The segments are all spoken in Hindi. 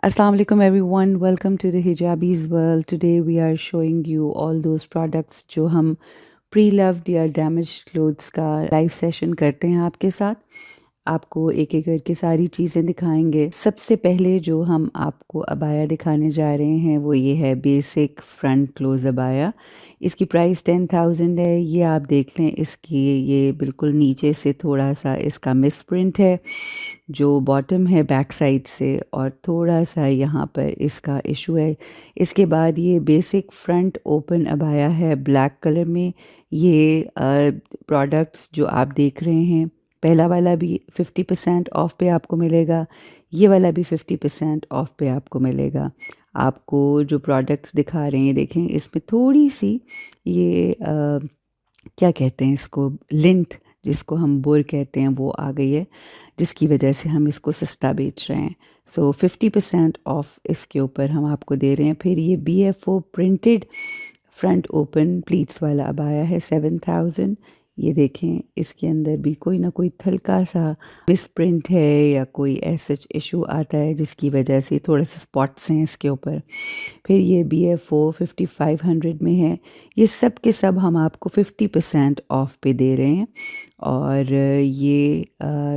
Assalamu alaikum everyone, welcome to the Hijabis world. Today we are showing you all those products जो हम pre-loved या damaged clothes का लाइव सेशन करते हैं आपके साथ। आपको एक एक करके सारी चीज़ें दिखाएंगे। सबसे पहले जो हम आपको अबाया दिखाने जा रहे हैं वो ये है बेसिक फ्रंट क्लोज अबाया। इसकी प्राइस 10,000 है। ये आप देख लें, इसकी ये बिल्कुल नीचे से थोड़ा सा इसका मिस प्रिंट है जो बॉटम है बैक साइड से, और थोड़ा सा यहाँ पर इसका इशू है। इसके बाद ये बेसिक फ्रंट ओपन अबाया है ब्लैक कलर में। ये प्रोडक्ट्स जो आप देख रहे हैं, पहला वाला भी 50% ऑफ पे आपको मिलेगा, ये वाला भी 50% ऑफ पे आपको मिलेगा। आपको जो प्रोडक्ट्स दिखा रहे हैं देखें, इसमें थोड़ी सी ये क्या कहते हैं इसको, लिंट जिसको हम बुर कहते हैं वो आ गई है, जिसकी वजह से हम इसको सस्ता बेच रहे हैं। सो 50% ऑफ इसके ऊपर हम आपको दे रहे हैं। फिर ये BFO printed front open pleats वाला अबाया है 7,000। ये देखें, इसके अंदर भी कोई ना कोई हल्का सा मिस प्रिंट है या कोई ऐसा इशू आता है जिसकी वजह से थोड़े से स्पॉट्स हैं इसके ऊपर। फिर ये BFO 5500 में है। ये सब के सब हम आपको 50% ऑफ पे दे रहे हैं। और ये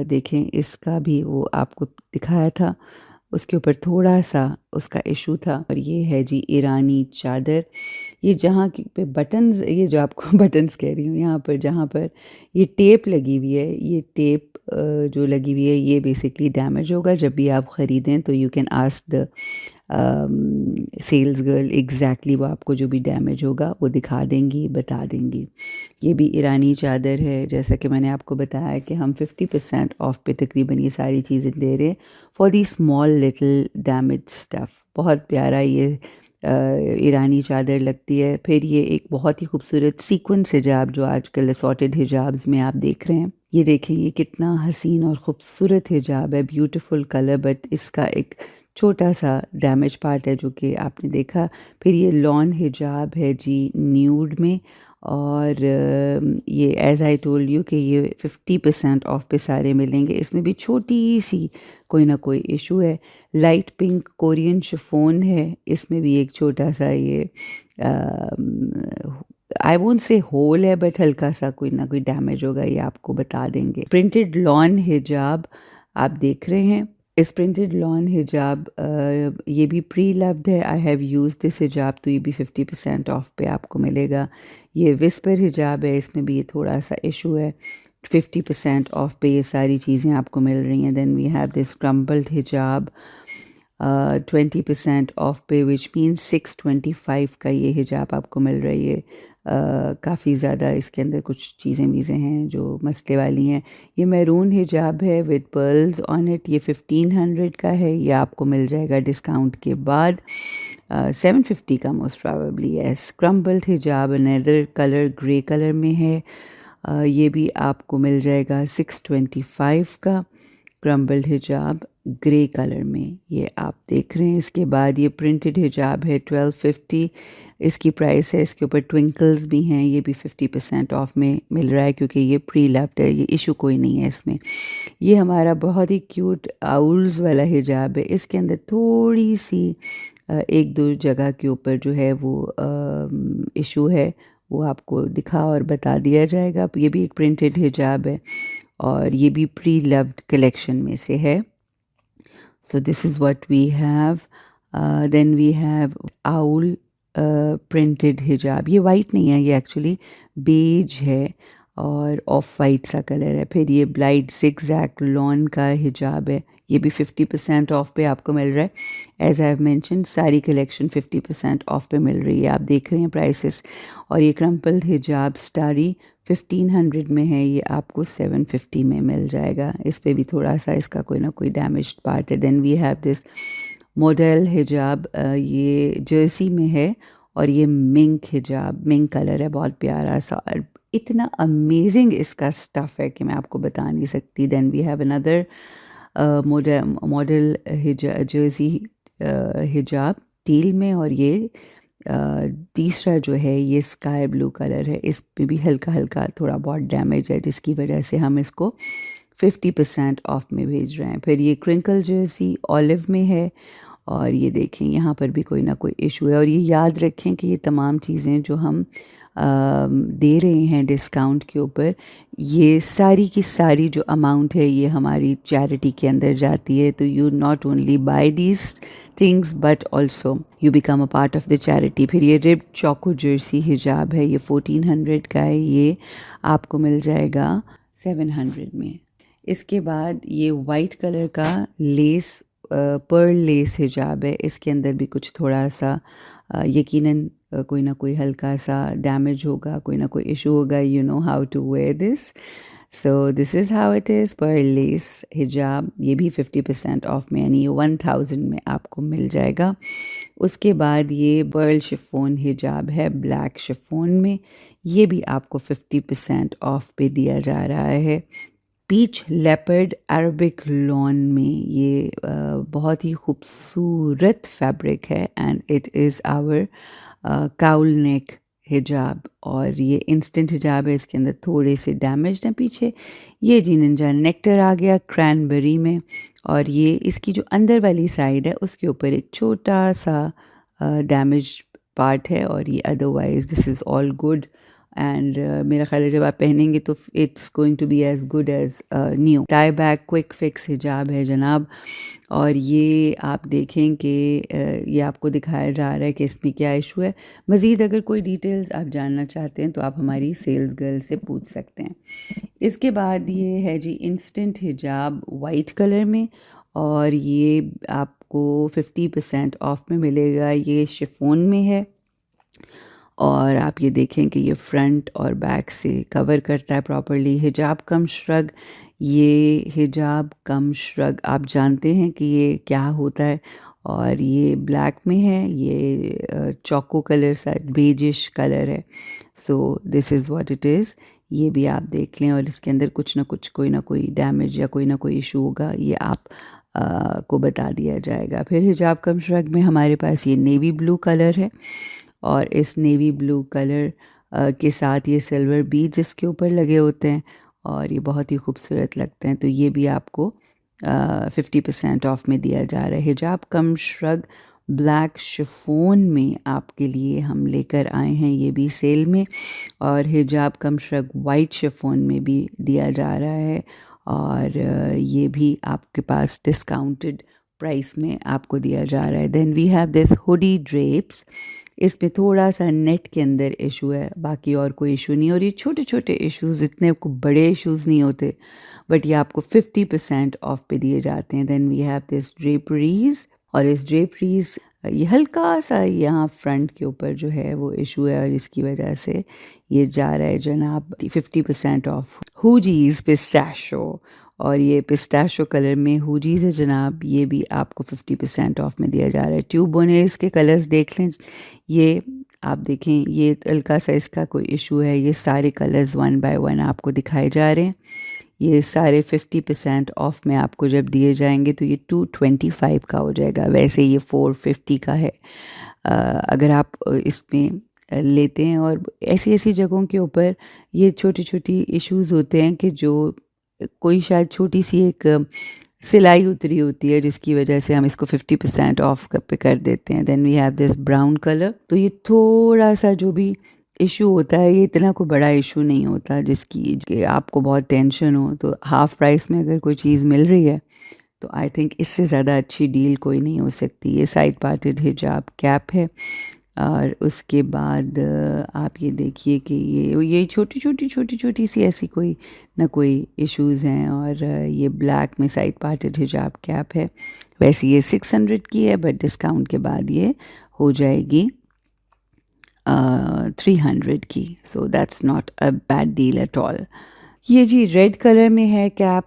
देखें, इसका भी वो आपको दिखाया था, उसके ऊपर थोड़ा सा उसका इशू था। और ये है जी ईरानी चादर। ये जहाँ पे बटन्स, ये जो आपको बटन्स कह रही हूँ, यहाँ पर जहाँ पर ये टेप लगी हुई है, ये टेप जो लगी हुई है ये बेसिकली डैमेज होगा। जब भी आप ख़रीदें तो you can ask the sales girl exactly, वो आपको जो भी डैमेज होगा वो दिखा देंगी, बता देंगी। ये भी ईरानी चादर है। जैसा कि मैंने आपको बताया कि हम 50% ऑफ पे तकरीबन ये सारी चीज़ें दे रहे हैं for the small little damage stuff. बहुत प्यारा ये ईरानी चादर लगती है। फिर ये एक बहुत ही खूबसूरत सीक्वेंस हिजाब जो आजकल असॉर्टेड हिजाब्स में आप देख रहे हैं। ये देखें, ये कितना हसीन और ख़ूबसूरत हिजाब है, ब्यूटीफुल कलर, बट इसका एक छोटा सा डैमेज पार्ट है जो कि आपने देखा। फिर ये लॉन हिजाब है जी न्यूड में, और ये एज़ आई टोल्ड यू कि ये 50% ऑफ पे सारे मिलेंगे। इसमें भी छोटी सी कोई ना कोई इशू है। लाइट पिंक कोरियन शिफॉन है, इसमें भी एक छोटा सा ये आई वोंट से होल है, बट हल्का सा कोई ना कोई डैमेज होगा, ये आपको बता देंगे। प्रिंटेड लॉन हिजाब आप देख रहे हैं। इस प्रिंटेड लॉन हिजाब ये भी प्री लव्ड है। आई हैव यूज दिस हिजाब, तो ये भी 50% ऑफ पे आपको मिलेगा। ये विस्पर हिजाब है, इसमें भी ये थोड़ा सा इशू है। 50% ऑफ पे ये सारी चीज़ें आपको मिल रही हैं। Then we have this crumbled hijab 20% of पे, विच मीन्स 625 का ये हिजाब आपको मिल रही है। काफ़ी ज़्यादा इसके अंदर कुछ चीज़ें वीज़ें हैं जो मसले वाली हैं। ये मैरून हिजाब है विद पर्ल्स ऑन इट, ये 1500 का है। ये आपको मिल जाएगा डिस्काउंट के बाद 750 का मोस्ट प्रॉबेबली। यस, क्रम्बल्ड हिजाब अनदर कलर ग्रे कलर में है। ये भी आपको मिल जाएगा 625 का क्रम्बल्ड हिजाब ग्रे कलर में, ये आप देख रहे हैं। इसके बाद ये प्रिंटेड हिजाब है 1250, इसकी प्राइस है। इसके ऊपर ट्विंकल्स भी हैं, ये भी 50% ऑफ में मिल रहा है क्योंकि ये प्री लव्ड है, ये इशू कोई नहीं है इसमें। ये हमारा बहुत ही क्यूट आउल्स वाला हिजाब है। इसके अंदर थोड़ी सी एक दो जगह के ऊपर जो है वो इशू है, वो आपको दिखा और बता दिया जाएगा। ये भी एक प्रिंटेड हिजाब है और ये भी प्री लव्ड कलेक्शन में से है। So this is what we have. Then we have owl printed hijab. ये वाइट नहीं है, ये एक्चुअली बेज है और ऑफ वाइट सा कलर है। फिर ये ब्लाइट zigzag लॉन का हिजाब है, ये भी 50% ऑफ पे आपको मिल रहा है। एज आई हैव मेंशन, सारी कलेक्शन 50% ऑफ पे मिल रही है, आप देख रहे हैं प्राइसेस। और ये क्रम्पल्ड हिजाब स्टारी 1500 में है, ये आपको 750 में मिल जाएगा। इस पे भी थोड़ा सा इसका कोई ना कोई डैमेज पार्ट है। Then we have this model hijab, ये जर्सी में है और ये मिंक हिजाब, मिंक कलर है, बहुत प्यारा सा, और इतना अमेजिंग इसका स्टफ़ है कि मैं आपको बता नहीं सकती। Then we have another model jersey hijab teal में, और ये तीसरा जो है ये स्काई ब्लू कलर है। इस पे भी हल्का हल्का थोड़ा बहुत डैमेज है जिसकी वजह से हम इसको 50% ऑफ में भेज रहे हैं। फिर ये क्रिंकल जर्सी ऑलिव में है और ये देखें यहाँ पर भी कोई ना कोई इशू है। और ये याद रखें कि ये तमाम चीज़ें जो हम दे रहे हैं डिस्काउंट के ऊपर, ये सारी की सारी जो अमाउंट है ये हमारी चैरिटी के अंदर जाती है। तो you not only by these things but also you become a part of the charity. फिर ये रिब चौको जर्सी हिजाब है, ये 1400 का है, ये आपको मिल जाएगा 700 में। इसके बाद ये वाइट कलर का लेस पर्ल लेस हिजाब है, इसके अंदर भी कुछ थोड़ा सा यकीनन कोई ना कोई हल्का सा डैमेज होगा, कोई ना कोई इशू होगा। You know how to wear this, so this is how it is. Pearl less hijab ये भी 50% ऑफ में, यानी ये 1000 में आपको मिल जाएगा। उसके बाद ये पर्ल शिफोन हिजाब है ब्लैक शिफोन में, ये भी आपको 50% ऑफ पे दिया जा रहा है। पीच लेपर्ड अरबिक लॉन में ये बहुत ही खूबसूरत फैब्रिक है and it is our cowl neck hijab, और ये इंस्टेंट हिजाब है। इसके अंदर थोड़े से डैमेज हैं पीछे। ये जी निंजा नेक्टर आ गया क्रैनबेरी में, और ये इसकी जो अंदर वाली साइड है उसके ऊपर एक छोटा सा डैमेज पार्ट है, और ये otherwise this is all good. And मेरा ख्याल है जब आप पहनेंगे तो it's going to be as good as new. Tie back quick fix hijab है जनाब, और ये आप देखें कि ये आपको दिखाया जा रहा है कि इसमें क्या इशू है। मज़ीद अगर कोई डिटेल्स आप जानना चाहते हैं तो आप हमारी सेल्स गर्ल से पूछ सकते हैं। इसके बाद ये है जी इंस्टेंट हिजाब वाइट कलर में, और ये आपको 50% ऑफ में मिलेगा। ये शिफॉन में है, और आप ये देखें कि ये फ्रंट और बैक से कवर करता है प्रॉपर्ली। हिजाब कम श्रग, ये हिजाब कम श्रग आप जानते हैं कि ये क्या होता है, और ये ब्लैक में है, ये चौको कलर सा बेजिश कलर है। सो this is what it is. ये भी आप देख लें, और इसके अंदर कुछ ना कुछ कोई ना कोई डैमेज या कोई ना कोई इशू होगा, ये आप को बता दिया जाएगा। फिर हिजाब कम श्रग में हमारे पास ये नेवी ब्लू कलर है, और इस नेवी ब्लू कलर के साथ ये सिल्वर बीड्स इसके ऊपर लगे होते हैं, और ये बहुत ही खूबसूरत लगते हैं। तो ये भी आपको 50% ऑफ में दिया जा रहा है। हिजाब कम श्रग ब्लैक शिफोन में आपके लिए हम लेकर आए हैं, ये भी सेल में, और हिजाब कम श्रग वाइट शिफोन में भी दिया जा रहा है, और ये भी आपके पास डिस्काउंटेड प्राइस में आपको दिया जा रहा है। Then we have this hoodie drapes, इसमें थोड़ा सा नेट के अंदर इशू है, बाकी और कोई इशू नहीं। और ये छोटे छोटे इश्यूज, इतने को बड़े इश्यूज नहीं होते, बट ये आपको 50% ऑफ पे दिए जाते हैं। देन वी हैव दिस ड्रेपरीज, और इस ड्रेपरीज ये हल्का सा यहाँ फ्रंट के ऊपर जो है वो इशू है, और इसकी वजह से ये जा रहा है जनाब 50% ऑफ। हुजीज पिस्ताशो, और ये पिस्ताशो कलर में हुजीज है जनाब, ये भी आपको 50% ऑफ में दिया जा रहा है। ट्यूब बोनेस के कलर्स देख लें, ये आप देखें, ये हल्का सा इसका कोई इशू है। ये सारे कलर्स 1 बाय 1 आपको दिखाए जा रहे हैं। ये सारे 50% ऑफ में आपको जब दिए जाएंगे तो ये 225 का हो जाएगा, वैसे ये 450 का है। अगर आप इसमें लेते हैं, और ऐसी ऐसी जगहों के ऊपर ये छोटी छोटी इश्यूज होते हैं कि जो कोई शायद छोटी सी एक सिलाई उतरी होती है जिसकी वजह से हम इसको 50% ऑफ पे कर देते हैं। Then we have this brown colour, तो ये थोड़ा सा जो भी इशू होता है, ये इतना कोई बड़ा इशू नहीं होता जिसकी कि आपको बहुत टेंशन हो। तो हाफ प्राइस में अगर कोई चीज़ मिल रही है तो आई थिंक इससे ज़्यादा अच्छी डील कोई नहीं हो सकती। ये साइड पार्टेड हिजाब कैप है, और उसके बाद आप ये देखिए कि ये छोटी छोटी छोटी छोटी सी ऐसी कोई ना कोई इश्यूज़ हैं। और ये ब्लैक में साइड पार्टेड हिजाब कैप है, वैसे ये 600 की है, बट डिस्काउंट के बाद ये हो जाएगी 300 की। So that's not a bad deal at all. ये जी रेड कलर में है कैप,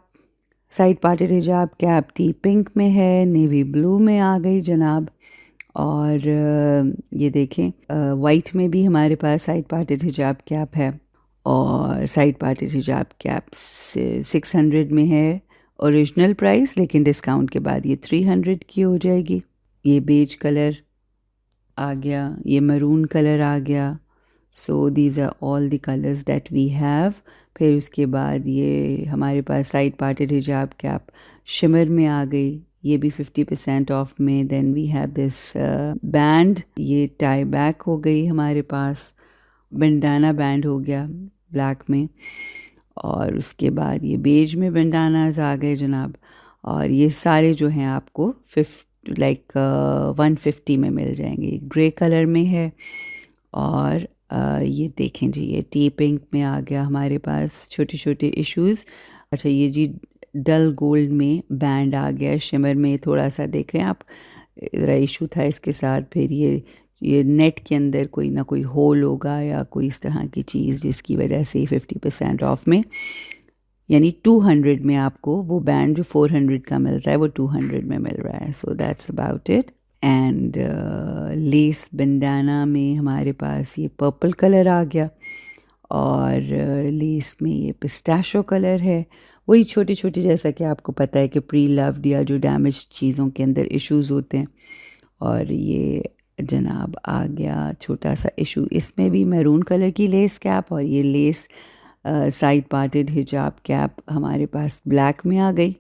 साइड पार्टेड हिजाब कैप टी पिंक में है, नेवी ब्लू में आ गई जनाब। और ये देखें वाइट में भी हमारे पास साइड पार्टेड हिजाब कैप है, और साइड पार्टेड हिजाब कैप 600 में है ओरिजिनल प्राइस, लेकिन डिस्काउंट के बाद ये 300 की हो जाएगी। ये बेज कलर आ गया, ये मरून कलर आ गया। So these are all the colours that we have. फिर उसके बाद ये हमारे पास साइड पार्टेड हिजाब कैप शिमर में आ गई, ये भी 50% ऑफ में. Then we have this band, ये टाई बैक हो गई हमारे पास. बंडाना बैंड हो गया ब्लैक में. और उसके बाद ये बेज में बंडानाज आ गए जनाब. और ये सारे जो हैं आपको 150 में मिल जाएंगे. ग्रे कलर में है. और ये देखें जी, ये टी पिंक में आ गया हमारे पास. छोटे छोटे इश्यूज़. अच्छा ये जी डल गोल्ड में बैंड आ गया. शिमर में थोड़ा सा देख रहे हैं आप, ज़रा इशू था इसके साथ. फिर ये नेट के अंदर कोई ना कोई होल होगा या कोई इस तरह की चीज़ जिसकी वजह से 50% ऑफ में, यानी 200 में आपको वो बैंड जो 400 का मिलता है वो 200 में मिल रहा है. So that's about it. And less bandana में हमारे पास ये पर्पल कलर आ गया. और लेस में ये पिस्ताशो कलर है. वही छोटी छोटी, जैसा कि आपको पता है कि प्री लव्ड या जो डैमेज चीज़ों के अंदर इश्यूज़ होते हैं. और ये जनाब आ गया छोटा सा इशू, इसमें भी मैरून कलर की लेस कैप. और ये लेस साइड पार्टेड हिजाब कैप हमारे पास ब्लैक में आ गई.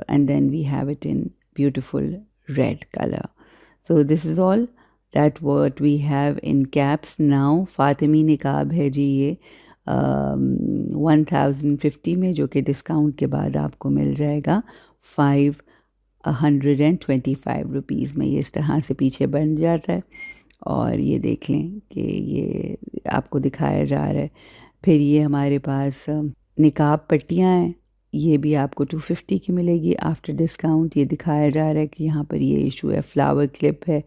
And then we have it in beautiful red colour. So this is all that what we have in caps now. फ़ातिमी निकाब है जी ये 1050 में, जो कि डिस्काउंट के बाद आपको मिल जाएगा 525 रुपीज़ में. ये इस तरह से पीछे बन जाता है. और ये देख लें कि ये आपको दिखाया जा रहा है. फिर ये हमारे पास निकाब पट्टियाँ हैं. ये भी आपको 250 की मिलेगी आफ्टर डिस्काउंट. ये दिखाया जा रहा है कि यहाँ पर ये इशू है. फ्लावर क्लिप है.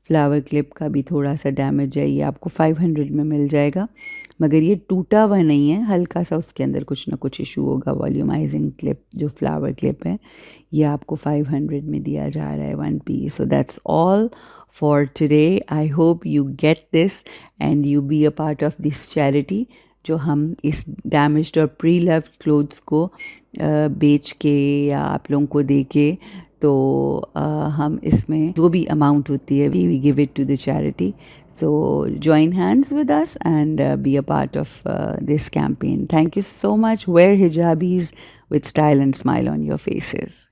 फ्लावर क्लिप का भी थोड़ा सा डैमेज है. ये आपको 500 में मिल जाएगा. मगर ये टूटा हुआ नहीं है, हल्का सा उसके अंदर कुछ ना कुछ इशू होगा. वॉल्यूमाइजिंग क्लिप जो फ्लावर क्लिप है ये आपको 500 में दिया जा रहा है 1 piece. So that's all for today. I hope you get this and you be a part of this charity जो हम इस डैमेज्ड और प्री लव्ड क्लोथ्स को बेच के या आप लोगों को दे के, तो हम इसमें जो भी अमाउंट होती है we give it to the charity. So join hands with us and be a part of this campaign. Thank you so much. Wear hijabis with style and smile on your faces.